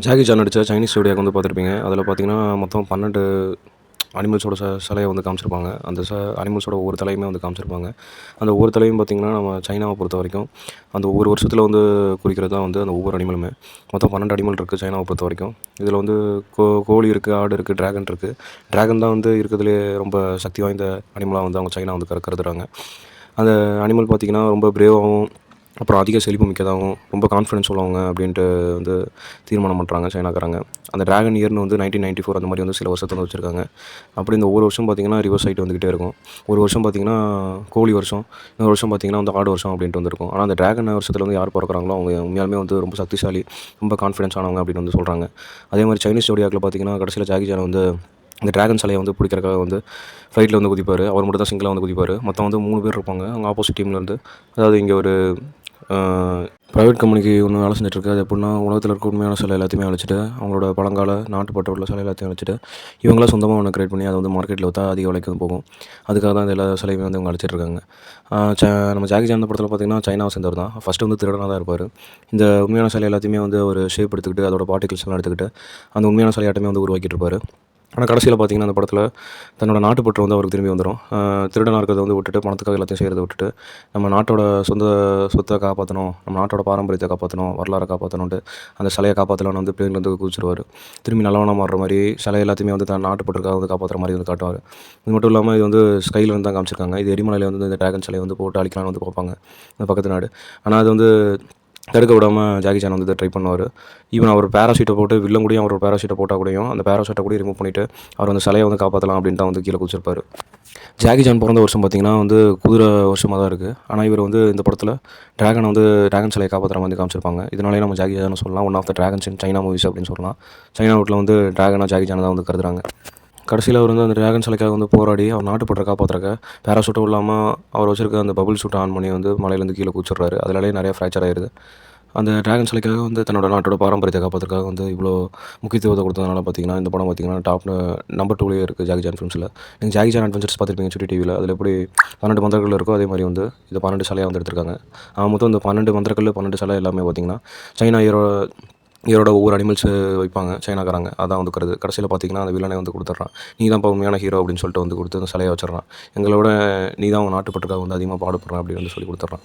Jackie Chan நடித்த Chinese zodiac வந்து பார்த்துருப்பீங்க. அதில் பார்த்தீங்கன்னா மொத்தம் 12 அனிமல்ஸோட சிலைய வந்து காமிச்சிருப்பாங்க. அந்த அனிமல்ஸோட ஒவ்வொரு தலையுமே வந்து காமிச்சிருப்பாங்க. அந்த ஒவ்வொரு தலையும் பார்த்திங்கன்னா நம்ம சைனாவை பொறுத்த வரைக்கும் அந்த ஒவ்வொரு வருஷத்தில் வந்து குறிக்கிறது தான் வந்து அந்த ஒவ்வொரு அனிமலுமே. மொத்தம் 12 அனிமல் இருக்குது சைனாவை பொறுத்த வரைக்கும். இதில் வந்து கோழி இருக்குது, ஆடு இருக்குது, ட்ராகன் இருக்குது. ட்ராகன் தான் வந்து இருக்கிறதுலே ரொம்ப சக்தி வாய்ந்த அனிமலாக வந்து அவங்க சைனா வந்து கருதுறாங்க. அந்த அனிமல் பார்த்திங்கன்னா ரொம்ப பிரேவாகவும் அப்புறம் அதிக செழிப்பு மிக்கதாகவும் ரொம்ப கான்ஃபிடன்ஸ் உள்ளவங்க அப்படின்ட்டு வந்து தீர்மானம் பண்ணுறாங்க சைனாக்காரங்க. அந்த ட்ராகன் இயர்னு வந்து 1994 அந்த மாதிரி வந்து சில வருஷத்தை வந்து வச்சுருக்காங்க. அப்படி இந்த ஒவ்வொரு வருஷம் பார்த்திங்கன்னா ரிவர்ஸ் ஆகிட்டு வந்துக்கிட்டே இருக்கும். ஒரு வருஷம் பார்த்திங்கன்னா கோழி வருஷம், இன்னொரு வருஷம் பார்த்திங்கன்னா வந்து ஆடு வருஷம் அப்படின்ட்டு வந்துருக்கும். ஆனால் அந்த ட்ராகன் வருஷத்தில் வந்து யார் பிறக்கிறாங்களோ அவங்க உண்மையாலுமே வந்து ரொம்ப சக்திசாலி, ரொம்ப கான்ஃபிடன்ஸ் ஆனவங்க அப்படின்னு வந்து சொல்கிறாங்க. அதே மாதிரி சைனீஸ் ஜோடியாக்கில் பார்த்திங்கன்னா கடைசியில் ஜாக்கி சான் வந்து இந்த ட்ராகன் சிலையை வந்து பிடிக்கிறக்காக வந்து ஃப்ளைட்டில் வந்து குதிப்பார். அவர் மட்டும் தான் சிங்கிளாக வந்து குதிப்பார். மொத்தம் வந்து 3 பேர் இருப்பாங்க அவங்க ஆப்போசிட் டீம்லேருந்து. அதாவது இங்கே ஒரு ப்ரைவேட் கம்பெனிக்கு ஒன்று வேலை செஞ்சுட்ருக்கு. அது எப்படின்னா உலகத்தில் இருக்க உண்மையான சிலை எல்லாத்தையுமே அழிச்சிட்டு அவங்களோட பழங்கால நாட்டுப்பட்ட உள்ள சிலை எல்லாத்தையும் அழிச்சிட்டு இவங்களாம் சொந்தமாக ஒன்று கிரியேட் பண்ணி அதை வந்து மார்க்கெட்டில் விற்றா அதிக விலைக்கு வந்து போகும். அதுக்காக தான் இந்த எல்லா சிலையுமே வந்து இவங்க அழிச்சிட்ருக்காங்க. நம்ம ஜாக்கி சான் படத்தில் பார்த்திங்கன்னா சைனாவை சேர்ந்தவர் தான். ஃபஸ்ட்டு வந்து திருடனாக தான் இருப்பார். இந்த உண்மையான சிலை எல்லாத்தையுமே வந்து ஒரு ஷேப் எடுத்துக்கிட்டு அதோட பார்ட்டிகல்ஸ் எல்லாம் எடுத்துக்கிட்டு அந்த உண்மையான சிலையாட்டமே வந்து உருவாக்கிட்டு இருப்பார். ஆனால் கடைசியில் பார்த்திங்கன்னா அந்த படத்தில் தன்னோட நாட்டுப்பற்று வந்து அவருக்கு திரும்பி வந்துடும். திருடனாக இருக்கிறத வந்து விட்டுட்டு பணத்துக்காக எல்லாத்தையும் செய்கிறத விட்டுட்டு நம்ம நாட்டோட சொத்தை காப்பாற்றணும், நம்ம நாட்டோட பாரம்பரியத்தை காப்பாற்றணும், வரலாறை காப்பாற்றணுன்ட்டு அந்த சிலையை காப்பாற்றலான்னு வந்து பிளேன்லேருந்து குதிச்சிருவார். திரும்பி நல்லவனாக மாறுற மாதிரி சிலை எல்லாத்தையுமே வந்து தன் நாட்டுப்பற்றுக்காக வந்து காப்பாற்றுற மாதிரி வந்து காட்டுவார். இது மட்டும் இல்லாமல் இது வந்து ஸ்கையில் வந்து தான் காமிச்சிருக்காங்க. இது எரிமலையில் வந்து இந்த ட்ராகன் சிலையை வந்து போட்டு அழிக்கலான்னு வந்து பார்ப்பாங்க இந்த பக்கத்து நாடு. ஆனால் அது வந்து தடுக்க விடாமல் ஜாக்கி சான் வந்து இதை ட்ரை பண்ணுவார். ஈவன் அவர் பேராஷூட்டை போட்டு வில்ல கூடயும் அவர் பேராஷூட்டை போட்டால் கூடயும் அந்த பேராஷூட்டை கூட ரிமூவ் பண்ணிவிட்டு அவர் அந்த சிலையை வந்து காப்பாற்றலாம் அப்படின்னு தான் வந்து கீழே குதிச்சிருப்பார். ஜாக்கி சான் பிறந்த வருஷம் பார்த்திங்கன்னா வந்து குதிரை வருஷமாக தான் இருக்குது. ஆனால் இவர் வந்து இந்த படத்தில் ட்ராகன் சிலையை காப்பாற்றுற மாதிரி காமிச்சிருப்பாங்க. இதனாலே நம்ம ஜாக்கி சான் சொல்லலாம் one of the dragons in China movies அப்படின்னு சொல்லலாம். சைனா வீட்டில் வந்து ட்ராகனாக ஜாக்கி சான் தான் வந்து கருதுறாங்க. கடைசியில் அவர் வந்து அந்த ட்ராகன் சிலைக்காக வந்து போராடி அவர் நாட்டுப்பற்றை காப்பாற்றுறக்க பேராஷூட்டும் இல்லாமல் அவர் வச்சுருக்க அந்த பபுள் ஷூட்டை ஆன் பண்ணி வந்து மலையிலேருந்து கீழே குதிச்சிடுறாரு. அதனாலே நிறைய ஃப்ராக்சர் ஆயிடுது. அந்த ட்ராகன் சிலைக்காக வந்து தன்னோட நாட்டோட பாரம்பரியத்தை காப்பாற்றுறதுக்காக வந்து இவ்வளோ முக்கியத்துவத்தை கொடுத்ததுனால பார்த்திங்கன்னா இந்த படம் பார்த்திங்கன்னா டாப் நம்பர் 2லேயே இருக்குது ஜாக்கி சான் ஃபிலிம்ஸில். நீங்கள் ஜாக்கி சான் அட்வென்ச்சர்ஸ் பார்த்துருப்பீங்க சுட்டி டிவியில். அதில் எப்படி 12 மந்திரங்கள் இருக்கோ அதே மாதிரி வந்து இது 12 சிலையாக வந்து எடுத்திருக்காங்க. மொத்தம் இந்த 12 மந்திரங்கள் 12 சிலை எல்லாமே பார்த்திங்கன்னா சைனா ஹீரோட ஒவ்வொரு அனிமல்ஸ் வைப்பாங்க சைனாக்காரங்க. அதான் வந்து கடைசியில் பார்த்திங்கன்னா அந்த வில்லனை வந்து கொடுத்துட்றான். நீ தான் உண்மையான ஹீரோ அப்படின்னு சொல்லிட்டு வந்து கொடுத்து அந்த சிலையை வச்சிடறான். எங்களோட நீ தான் உன் நாட்டுப்பற்றுக்காக வந்து அதிகமாக பாடுபடுறான் அப்படின்னு வந்து சொல்லி கொடுத்துட்றான்.